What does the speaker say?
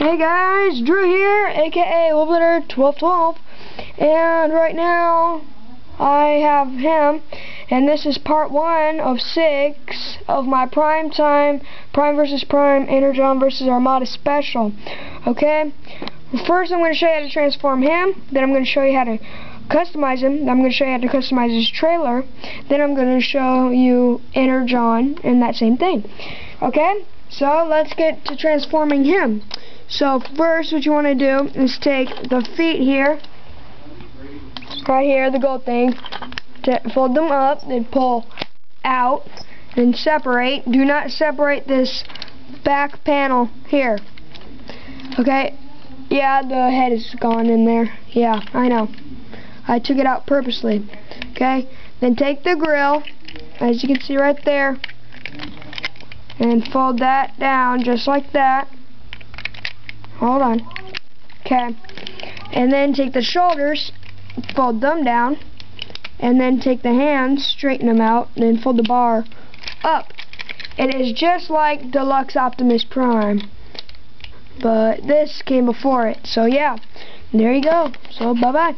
Hey guys, Drew here, aka Wobbler1212, and right now I have him, and this is part 1 of 6 of my Prime vs. Prime Energon vs. Armada special. Okay, first I'm going to show you how to transform him, then I'm going to show you how to customize him, then I'm going to show you how to customize his trailer, then I'm going to show you Energon and that same thing. Okay, so let's get to transforming him. So first what you want to do is take the feet here, right here, the gold thing, fold them up, then pull out, then separate. Do not separate this back panel here. Okay, yeah, the head is gone in there. Yeah, I know. I took it out purposely. Okay, then take the grill, as you can see right there, and fold that down just like that. Hold on. Okay. And then take the shoulders, fold them down, and then take the hands, straighten them out, and then fold the bar up. It is just like Deluxe Optimus Prime, but this came before it. So yeah, there you go. So bye-bye.